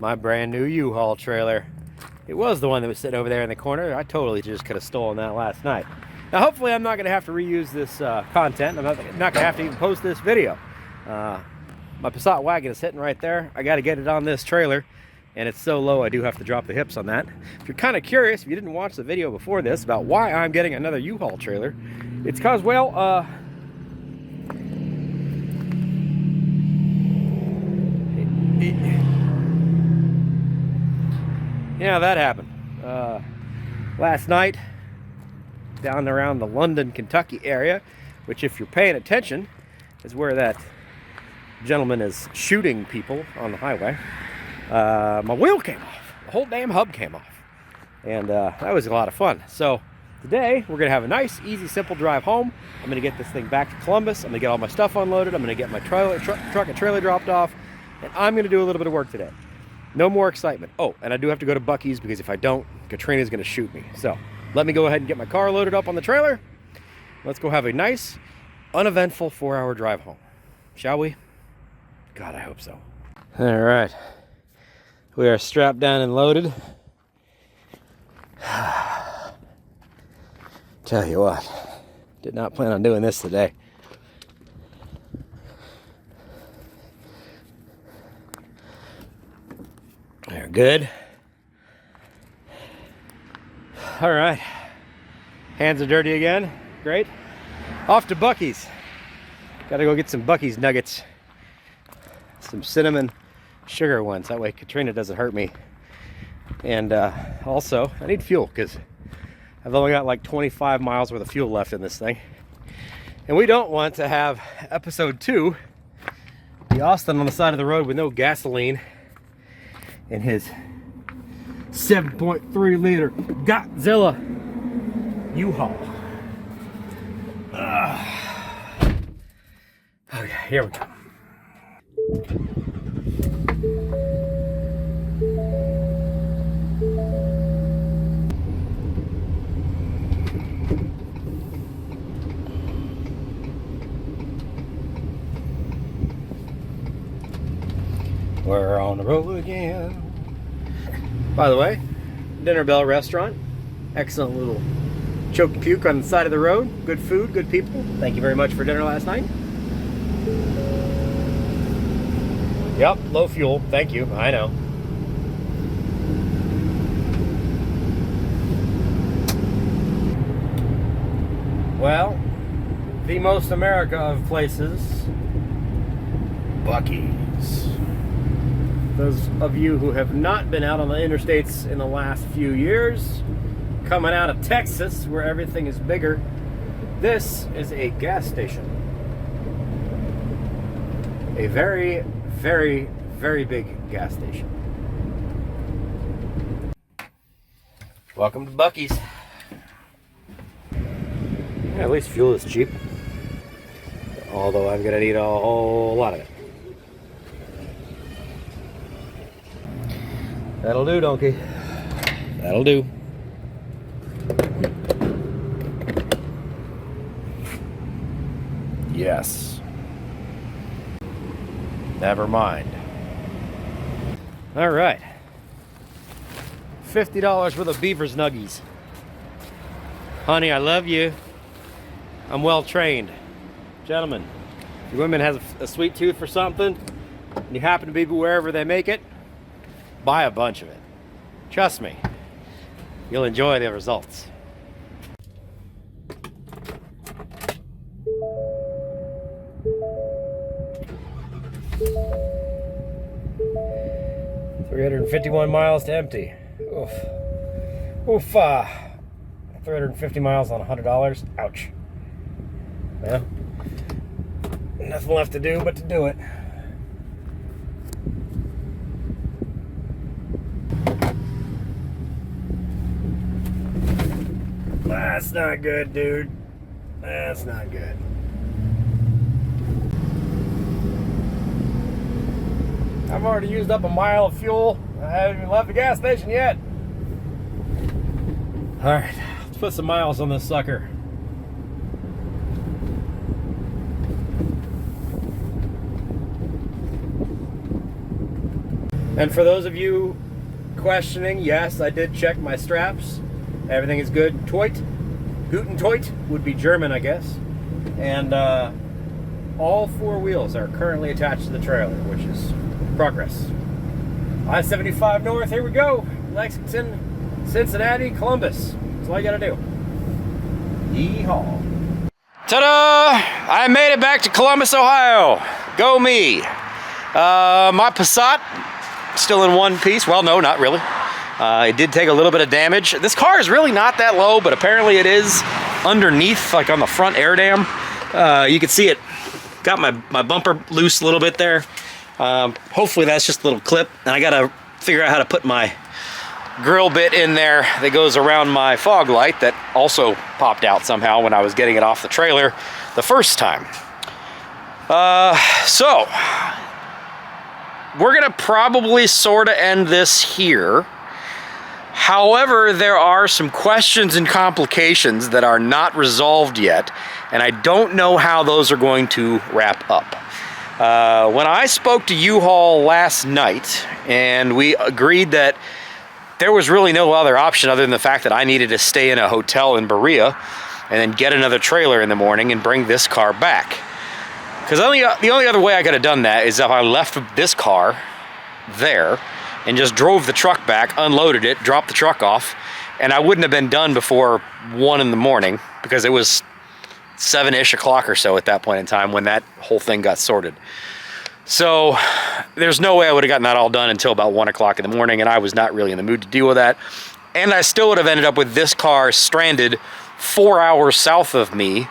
my brand new U-Haul trailer. It was the one that was sitting over there in the corner. I totally just could have stolen that last night. Now hopefully I'm not going to have to reuse this content. I'm not going to have to even post this video. My Passat wagon is sitting right there. I got to get it on this trailer, and it's so low I do have to drop the hips on that. If you're kind of curious, if you didn't watch the video before this about why I'm getting another U-Haul trailer, it's because, well, yeah, that happened. Last night, down around the London, Kentucky area, which if you're paying attention, is where that gentleman is shooting people on the highway. My wheel came off. The whole damn hub came off. And that was a lot of fun. So today, we're going to have a nice, easy, simple drive home. I'm going to get this thing back to Columbus. I'm going to get all my stuff unloaded. I'm going to get my truck and trailer dropped off. And I'm going to do a little bit of work today. No more excitement. Oh, and I do have to go to Buc-ee's because if I don't, Katrina's going to shoot me. So let me go ahead and get my car loaded up on the trailer. Let's go have a nice, uneventful 4-hour drive home. Shall we? God, I hope so. All right. We are strapped down and loaded. Tell you what, did not plan on doing this today. They're good. All right. Hands are dirty again. Great. Off to Buc-ee's. Gotta go get some Buc-ee's nuggets. Some cinnamon sugar ones. That way Katrina doesn't hurt me. And also, I need fuel because I've only got like 25 miles worth of fuel left in this thing. And we don't want to have episode 2 be Austin on the side of the road with no gasoline in his 7.3 liter Godzilla U-Haul. Okay, here we go. We're on the road again. By the way, Dinner Bell Restaurant. Excellent little choke puke on the side of the road. Good food, good people. Thank you very much for dinner last night. Yep, low fuel. Thank you. I know. Well, the most America of places, Buc-ee's. Those of you who have not been out on the interstates in the last few years, coming out of Texas where everything is bigger, this is a gas station. A very, very, very big gas station. Welcome to Buc-ee's. Yeah, at least fuel is cheap. Although I'm gonna need a whole lot of it. That'll do, donkey. That'll do. Yes. Never mind. All right. $50 worth of Beaver's Nuggies. Honey, I love you. I'm well trained. Gentlemen, if your woman has a sweet tooth for something, and you happen to be wherever they make it, buy a bunch of it. Trust me, you'll enjoy the results. $351 miles to empty. Oof. Oof. 350 miles on $100. Ouch. Well, nothing left to do but to do it. That's not good, dude. That's not good. I've already used up a mile of fuel. I haven't even left the gas station yet. All right, let's put some miles on this sucker. And for those of you questioning, yes, I did check my straps. Everything is good. Toit, Guten Toit would be German, I guess. And all 4 wheels are currently attached to the trailer, which is progress. I-75 North, here we go. Lexington, Cincinnati, Columbus. That's all you gotta do. Yeehaw. Ta-da! I made it back to Columbus, Ohio. Go me. My Passat, still in one piece. Well, no, not really. It did take a little bit of damage. This car is really not that low, but apparently it is underneath, like on the front air dam. You can see it got my bumper loose a little bit there. Hopefully that's just a little clip. And I gotta figure out how to put my grill bit in there that goes around my fog light that also popped out somehow when I was getting it off the trailer the first time. So we're gonna probably sort of end this here. However, there are some questions and complications that are not resolved yet, and I don't know how those are going to wrap up. When I spoke to U-Haul last night, and we agreed that there was really no other option other than the fact that I needed to stay in a hotel in Berea and then get another trailer in the morning and bring this car back. Because the only other way I could have done that is if I left this car there and just drove the truck back, unloaded it, dropped the truck off, and I wouldn't have been done before 1 in the morning because it was 7-ish o'clock or so at that point in time when that whole thing got sorted. So there's no way I would have gotten that all done until about 1 o'clock in the morning, and I was not really in the mood to deal with that. And I still would have ended up with this car stranded 4 hours south of me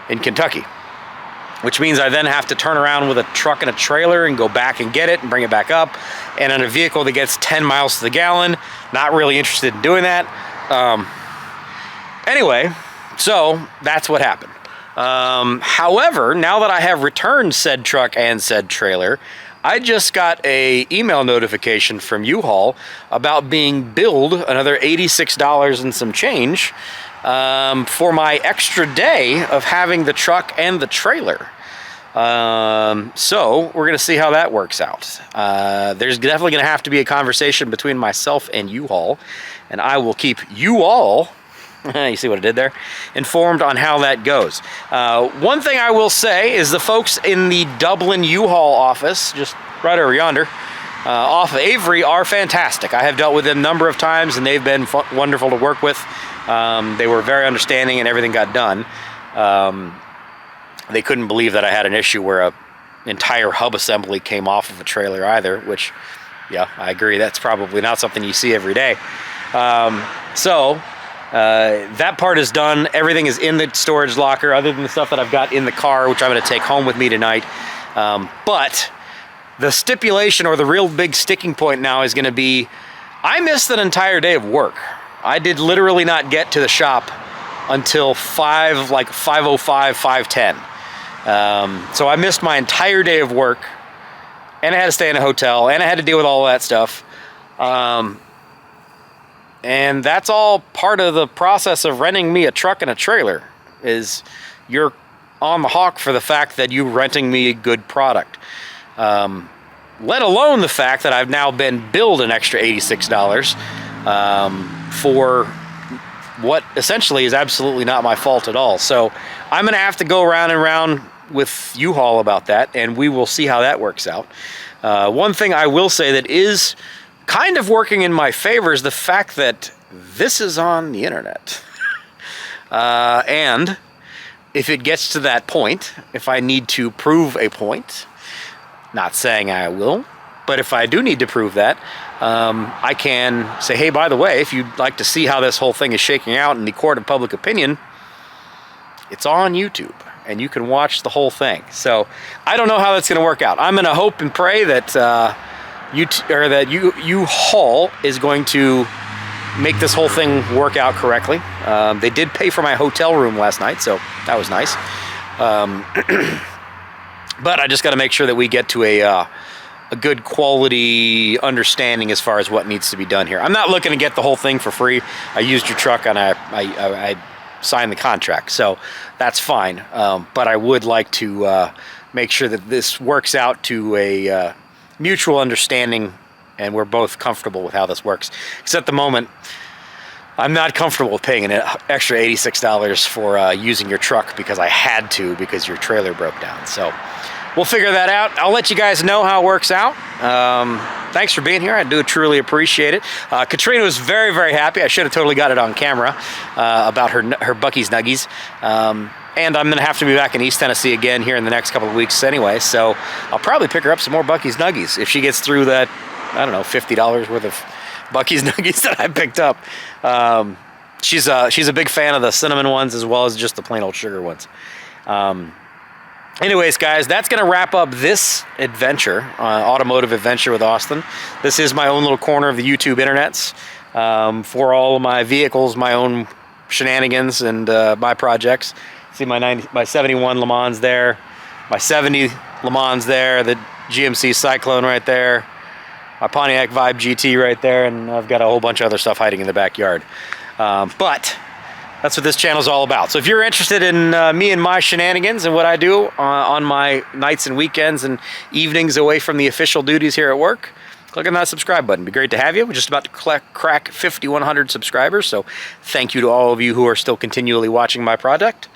in Kentucky, which means I then have to turn around with a truck and a trailer and go back and get it and bring it back up. And in a vehicle that gets 10 miles to the gallon, not really interested in doing that. Anyway, so that's what happened. However, now that I have returned said truck and said trailer, I just got a email notification from U-Haul about being billed another $86 and some change for my extra day of having the truck and the trailer. So we're gonna see how that works out. There's definitely gonna have to be a conversation between myself and U-Haul, and I will keep you all, you see what I did there, informed on how that goes. One thing I will say is the folks in the Dublin U-Haul office, just right over yonder, off of Avery, are fantastic. I have dealt with them a number of times and they've been wonderful to work with. They were very understanding and everything got done. They couldn't believe that I had an issue where an entire hub assembly came off of a trailer either, which, yeah, I agree, that's probably not something you see every day. That part is done. Everything is in the storage locker other than the stuff that I've got in the car, which I'm going to take home with me tonight. But the stipulation, or the real big sticking point now, is going to be I missed an entire day of work. I did literally not get to the shop until 5:05, 5:10. So I missed my entire day of work, and I had to stay in a hotel, and I had to deal with all that stuff. And that's all part of the process of renting me a truck and a trailer, is you're on the hawk for the fact that you're renting me a good product. Let alone the fact that I've now been billed an extra $86 for what essentially is absolutely not my fault at all. So I'm going to have to go around and around with U-Haul about that, and we will see how that works out. One thing I will say that is kind of working in my favor is the fact that this is on the internet. And if it gets to that point, if I need to prove a point, not saying I will, but if I do need to prove that, I can say, hey, by the way, if you'd like to see how this whole thing is shaking out in the court of public opinion, it's on YouTube, and you can watch the whole thing. So I don't know how that's going to work out. I'm going to hope and pray that U-Haul is going to make this whole thing work out correctly. They did pay for my hotel room last night, so that was nice. But I just got to make sure that we get to a good quality understanding as far as what needs to be done here. I'm not looking to get the whole thing for free. I used your truck and I signed the contract, so that's fine. But I would like to make sure that this works out to a mutual understanding and we're both comfortable with how this works. Because at the moment, I'm not comfortable with paying an extra $86 for using your truck because I had to because your trailer broke down. So we'll figure that out. I'll let you guys know how it works out. Thanks for being here. I do truly appreciate it. Katrina was very, very happy. I should have totally got it on camera about her Buc-ee's Nuggies. And I'm going to have to be back in East Tennessee again here in the next couple of weeks anyway. So I'll probably pick her up some more Buc-ee's Nuggies if she gets through that, I don't know, $50 worth of Buc-ee's Nuggies that I picked up. She's a big fan of the cinnamon ones as well as just the plain old sugar ones. Anyways, guys, that's going to wrap up this adventure, automotive adventure with Austin. This is my own little corner of the YouTube internets for all of my vehicles, my own shenanigans, and my projects. See my 71 Le Mans there, my 70 Le Mans there, the GMC Cyclone right there, my Pontiac Vibe GT right there, and I've got a whole bunch of other stuff hiding in the backyard. But that's what this channel is all about. So if you're interested in me and my shenanigans and what I do on my nights and weekends and evenings away from the official duties here at work, click on that subscribe button. It'd be great to have you. We're just about to crack 5,100 subscribers, so thank you to all of you who are still continually watching my project.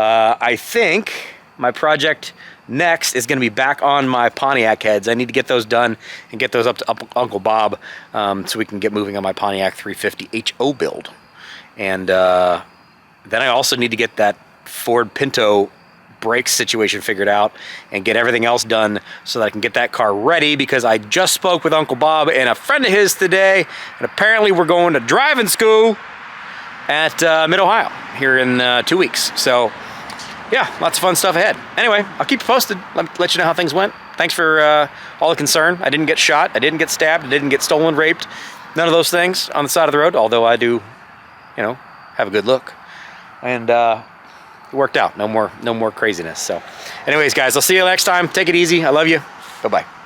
I think my project next is going to be back on my Pontiac heads. I need to get those done and get those up to Uncle Bob so we can get moving on my Pontiac 350 HO build. And then I also need to get that Ford Pinto brakes situation figured out and get everything else done so that I can get that car ready, because I just spoke with Uncle Bob and a friend of his today, and apparently we're going to driving school at Mid-Ohio here in 2 weeks. So yeah, lots of fun stuff ahead. Anyway, I'll keep you posted, let you know how things went. Thanks for all the concern. I didn't get shot, I didn't get stabbed, I didn't get stolen, raped, none of those things on the side of the road, although I do, you know, have a good look. And it worked out. No more craziness. So anyways, guys, I'll see you next time. Take it easy. I love you. Bye-bye.